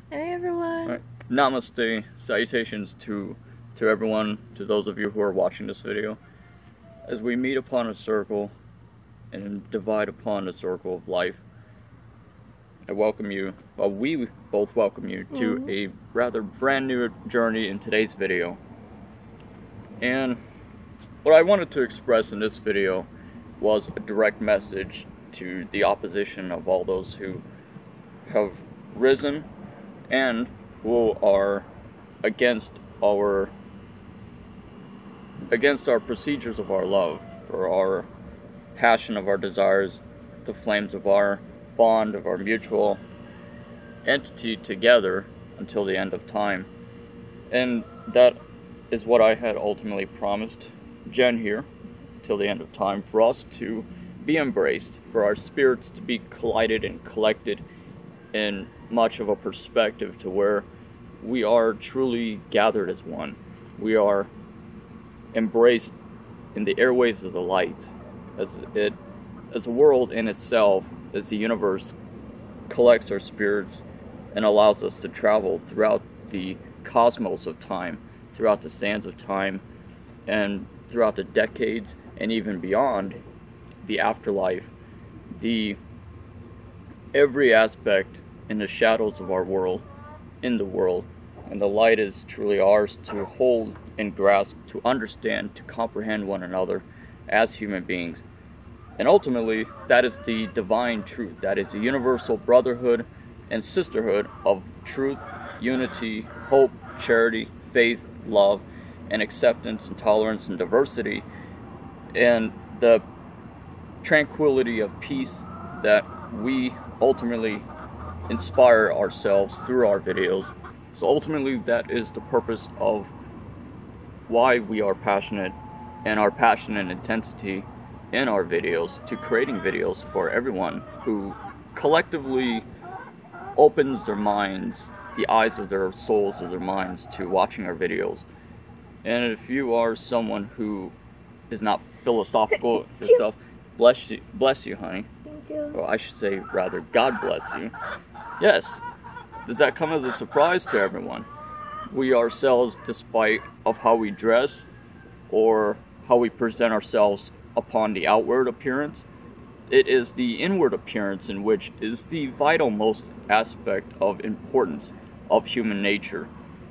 Hey everyone. Right. Namaste. Salutations to everyone, to those of you who are watching this video. As we meet upon a circle and divide upon a circle of life, I welcome you, well, we both welcome you to a rather brand new journey in today's video. And what I wanted to express in this video was a direct message to the opposition of all those who have risen and who are against our procedures of our love, for our passion of our desires, the flames of our bond, of our mutual entity together until the end of time. And that is what I had ultimately promised Jen here, till the end of time, for us to be embraced, for our spirits to be collided and collected in much of a perspective to where we are truly gathered as one. We are embraced in the airwaves of the light, as a world in itself, as the universe collects our spirits and allows us to travel throughout the cosmos of time, throughout the sands of time, and throughout the decades, and even beyond the afterlife, every aspect in the shadows of our world, in the world. And the light is truly ours to hold and grasp, to understand, to comprehend one another as human beings. And ultimately, that is the divine truth. That is the universal brotherhood and sisterhood of truth, unity, hope, charity, faith, love, and acceptance and tolerance and diversity, and the tranquility of peace that we ultimately inspire ourselves through our videos. So ultimately, that is the purpose of why we are passionate, and our passion and intensity in our videos, to creating videos for everyone who collectively opens their minds, the eyes of their souls, of their minds, to watching our videos. And if you are someone who is not philosophical yourself, bless you, honey. Thank you. Or I should say, rather, God bless you. Yes. Does that come as a surprise to everyone? We ourselves, despite of how we dress or how we present ourselves upon the outward appearance, it is the inward appearance in which is the vital most aspect of importance of human nature.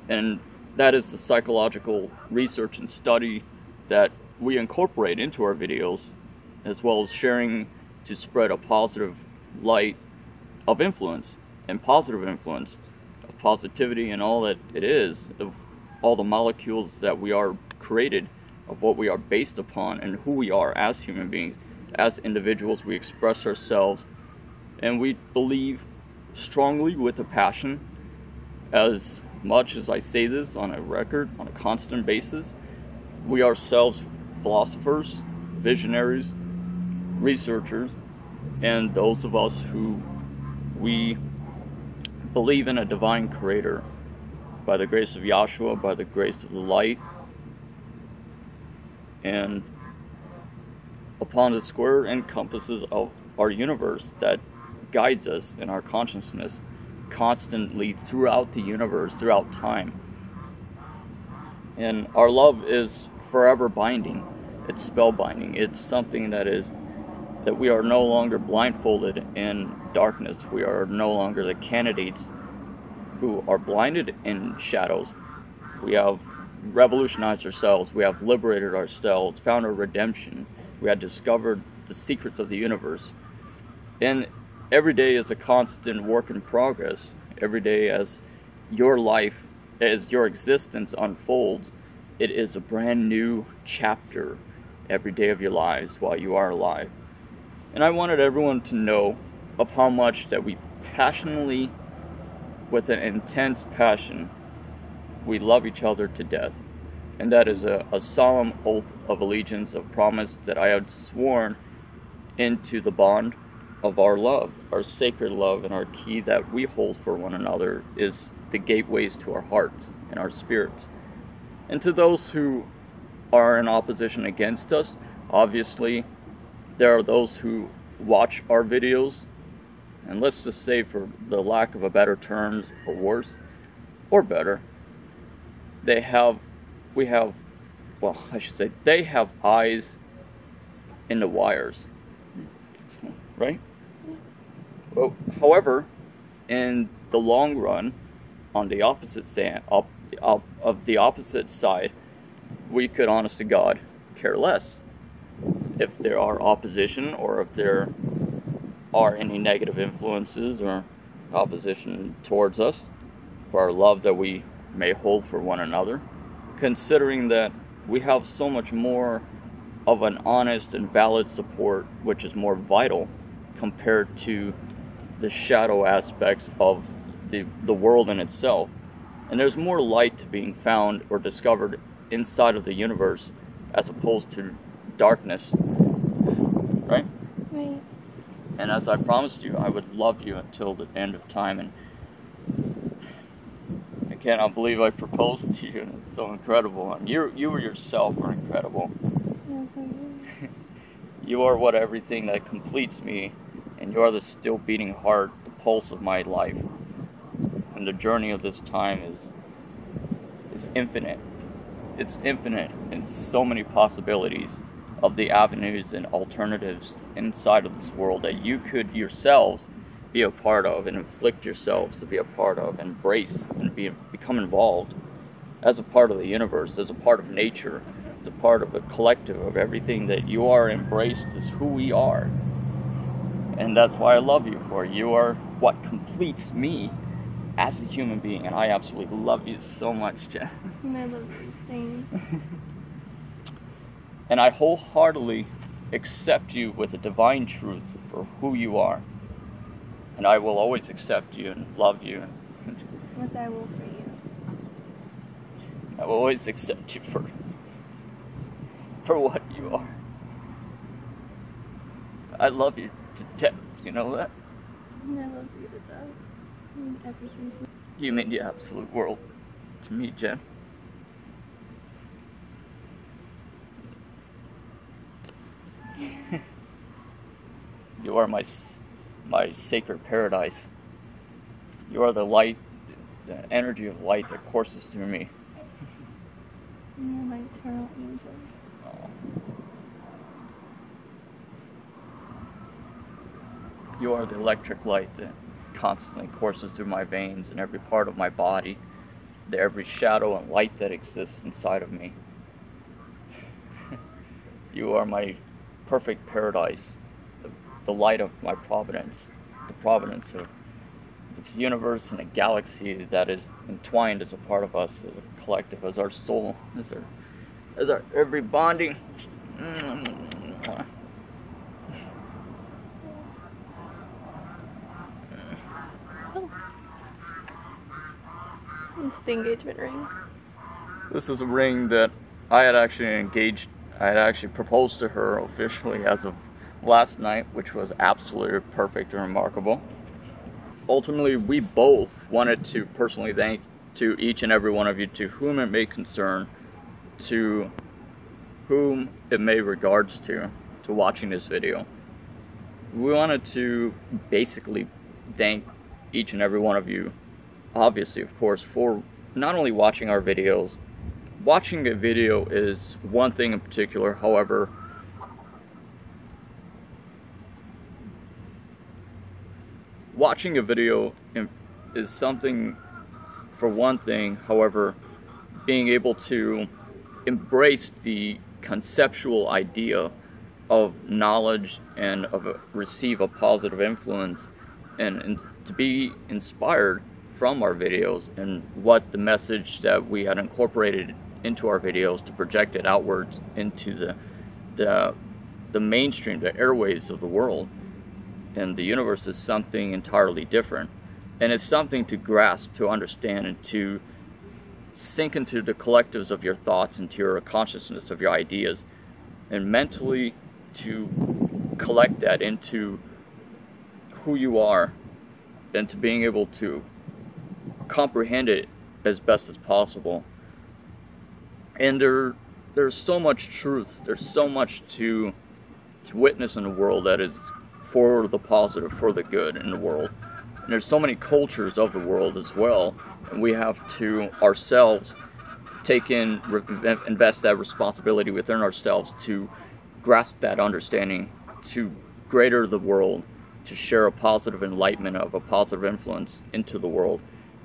And that is the psychological research and study that we incorporate into our videos, as well as sharing to spread a positive light of influence and positive influence of positivity and all that it is, of all the molecules that we are created, of what we are based upon, and who we are as human beings. As individuals, we express ourselves, and we believe strongly with a passion. As much as I say this on a record, on a constant basis, we ourselves philosophers, visionaries, researchers, and those of us who we believe in a divine creator, by the grace of Yahshua, by the grace of the light, and upon the square and compasses of our universe that guides us in our consciousness constantly throughout the universe, throughout time. And our love is forever binding. It's spellbinding. It's something that we are no longer blindfolded in darkness. We are no longer the candidates who are blinded in shadows. We have revolutionized ourselves. We have liberated ourselves, found our redemption. We have discovered the secrets of the universe. And every day is a constant work in progress. Every day as your life, as your existence unfolds, it is a brand new chapter every day of your lives while you are alive. And I wanted everyone to know of how much that we passionately, with an intense passion, we love each other to death. And that is a solemn oath of allegiance, of promise that I had sworn into the bond of our love, our sacred love, and our key that we hold for one another is the gateways to our hearts and our spirits. And to those who are in opposition against us, obviously, there are those who watch our videos And let's just say, for the lack of a better term, or worse, or better, they have eyes in the wires, right? Well, however, in the long run, on the opposite side, we could, honest to God, care less if there are opposition, or if there are any negative influences or opposition towards us, for our love that we may hold for one another, considering that we have so much more of an honest and valid support, which is more vital compared to the shadow aspects of the world in itself. And there's more light to being found or discovered inside of the universe as opposed to darkness, right? Right. And as I promised you, I would love you until the end of time. And I cannot believe I proposed to you. It's so incredible. And you yourself are incredible. Yes, I do. You are what everything that completes me, and you are the still beating heart, the pulse of my life. And the journey of this time is infinite. It's infinite in so many possibilities of the avenues and alternatives inside of this world that you could yourselves be a part of, and inflict yourselves to be a part of, embrace and become involved as a part of the universe, as a part of nature, as a part of a collective of everything that you are embraced as who we are. And that's why I love you, for you are what completes me as a human being, and I absolutely love you so much, Jen. And I love you, same. And I wholeheartedly accept you with a divine truth for who you are. And I will always accept you and love you. As I will for you. I will always accept you for what you are. I love you to death, you know that? And I love you to death. You mean everything to me. You mean the absolute world to me, Jen. You are my sacred paradise. You are the light, the energy of light that courses through me. And you're my eternal angel. Oh. You are the electric light that constantly courses through my veins and every part of my body, every shadow and light that exists inside of me. You are my perfect paradise, the light of my providence, the providence of this universe and a galaxy that is entwined as a part of us, as a collective, as our soul, as our every bonding. It's the engagement ring. This is a ring that I had actually proposed to her officially as of last night, which was absolutely perfect and remarkable. Ultimately, we both wanted to personally thank to each and every one of you, to whom it may concern, to whom it may regards to watching this video. We wanted to basically thank each and every one of you, obviously, of course, for not only watching our videos. Watching a video is one thing in particular, however, watching a video is something for one thing, however, being able to embrace the conceptual idea of knowledge and receive a positive influence and to be inspired from our videos and what the message that we had incorporated into our videos to project it outwards into the mainstream, the airwaves of the world. And the universe is something entirely different, and it's something to grasp, to understand, and to sink into the collectives of your thoughts, into your consciousness of your ideas, and mentally to collect that into who you are, and to being able to comprehend it as best as possible. And there's so much truth, there's so much to witness in the world that is for the positive, for the good in the world. And there's so many cultures of the world as well, and we have to ourselves invest that responsibility within ourselves to grasp that understanding, to greater the world, to share a positive enlightenment of a positive influence into the world,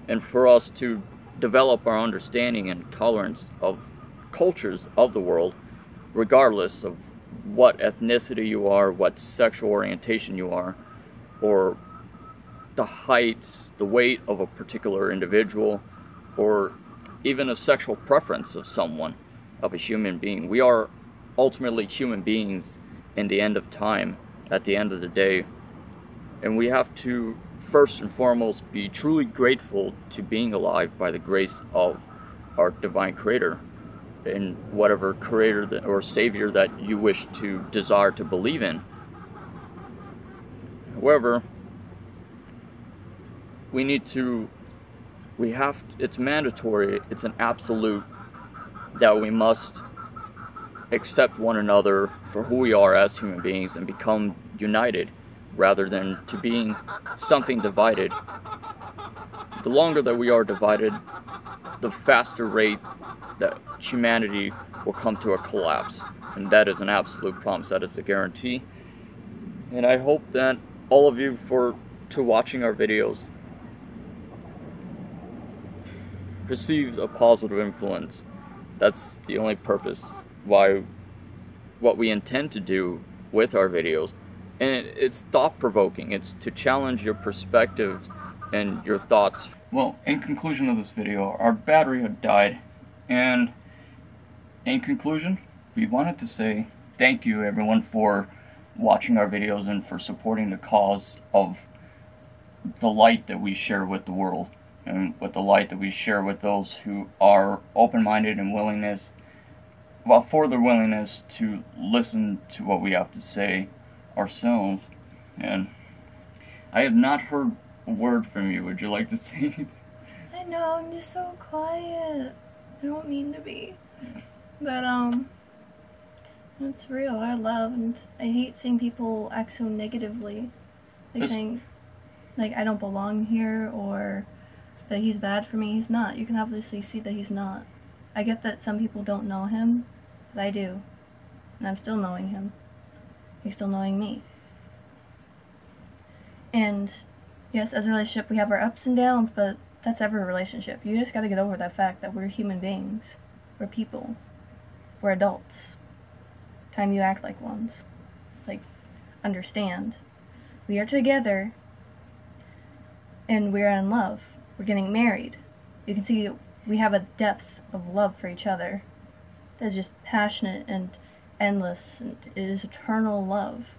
and for us to develop our understanding and tolerance of cultures of the world, regardless of what ethnicity you are, what sexual orientation you are, or the height, the weight of a particular individual, or even a sexual preference of someone, of a human being. We are ultimately human beings in the end of time, at the end of the day, and we have to first and foremost be truly grateful to being alive by the grace of our divine creator, in whatever creator or savior that you wish to desire to believe in. However, it's mandatory, it's an absolute that we must accept one another for who we are as human beings and become united rather than to being something divided. The longer that we are divided, the faster rate that humanity will come to a collapse. And that is an absolute promise, that is a guarantee. And I hope that all of you to watching our videos receive a positive influence. That's the only purpose why what we intend to do with our videos. And it's thought-provoking. It's to challenge your perspectives and your thoughts. Well, in conclusion of this video, our battery had died, and in conclusion, we wanted to say thank you everyone for watching our videos and for supporting the cause of the light that we share with the world, and with the light that we share with those who are open-minded and for their willingness to listen to what we have to say ourselves. And I have not heard a word from you. Would you like to say anything? I know, I'm just so quiet. I don't mean to be. But, it's real. I love, and I hate seeing people act so negatively. Like saying, like, I don't belong here, or that he's bad for me. He's not. You can obviously see that he's not. I get that some people don't know him, but I do. And I'm still knowing him. He's still knowing me. And, yes, as a relationship, we have our ups and downs, but that's every relationship. You just gotta get over that fact that we're human beings. We're people. We're adults. Time you act like ones. Like, understand. We are together, and we're in love. We're getting married. You can see we have a depth of love for each other that is just passionate and endless, and it is eternal love.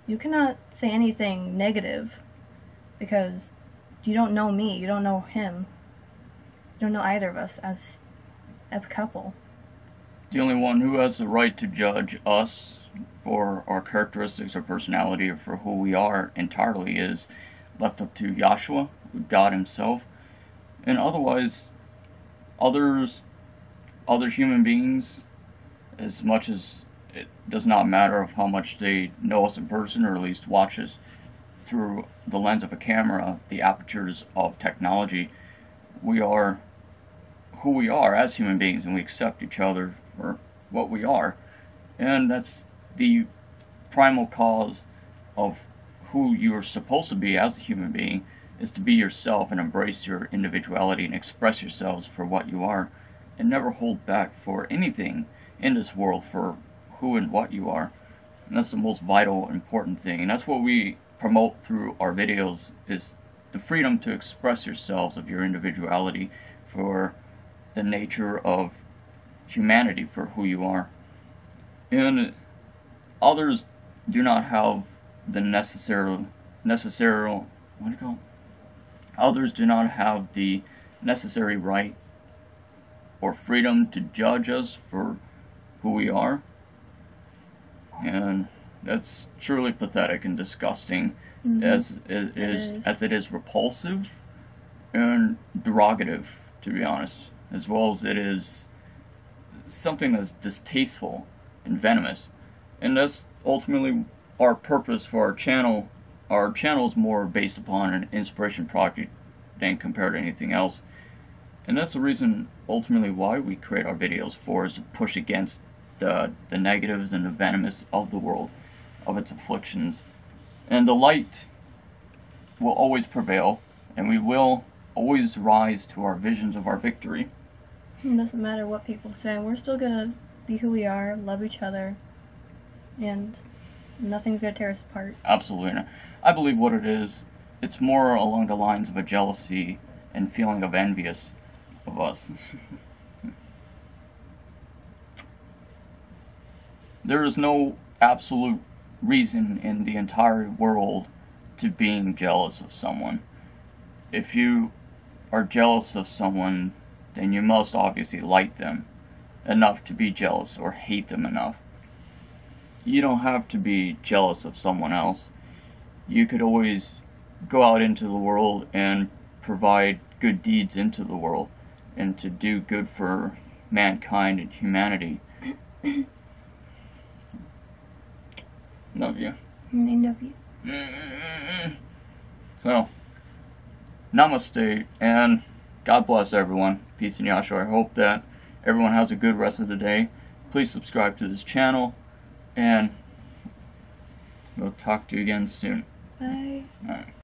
You cannot say anything negative because you don't know me, you don't know him, you don't know either of us as a couple. The only one who has the right to judge us for our characteristics or personality or for who we are entirely is left up to Yahshua, God himself. And otherwise, other human beings, as much as it does not matter of how much they know us in person, or at least watch us through the lens of a camera, the apertures of technology, we are who we are as human beings, and we accept each other for what we are. And that's the primal cause of who you're supposed to be as a human being, is to be yourself and embrace your individuality and express yourselves for what you are, and never hold back for anything in this world for who and what you are. And that's the most vital, important thing, and that's what we promote through our videos, is the freedom to express yourselves of your individuality for the nature of humanity, for who you are. And others do not have the others do not have the necessary right or freedom to judge us for who we are. And that's truly pathetic and disgusting, as it is repulsive and derogative, to be honest, as well as it is something that's distasteful and venomous. And that's ultimately our purpose for our channel is more based upon an inspiration project than compared to anything else. And that's the reason ultimately why we create our videos for, is to push against the negatives and the venomous of the world, of its afflictions. And the light will always prevail, and we will always rise to our visions of our victory. It doesn't matter what people say, we're still gonna be who we are, love each other, and nothing's gonna tear us apart. Absolutely not. I believe what it is, it's more along the lines of a jealousy and feeling of envious of us. There is no absolute reason in the entire world to being jealous of someone. If you are jealous of someone, then you must obviously like them enough to be jealous, or hate them enough. You don't have to be jealous of someone else. You could always go out into the world and provide good deeds into the world, and to do good for mankind and humanity. Love you. I love you. So, namaste, and God bless everyone. Peace and Yahshua. I hope that everyone has a good rest of the day. Please subscribe to this channel, and we'll talk to you again soon. Bye. All right.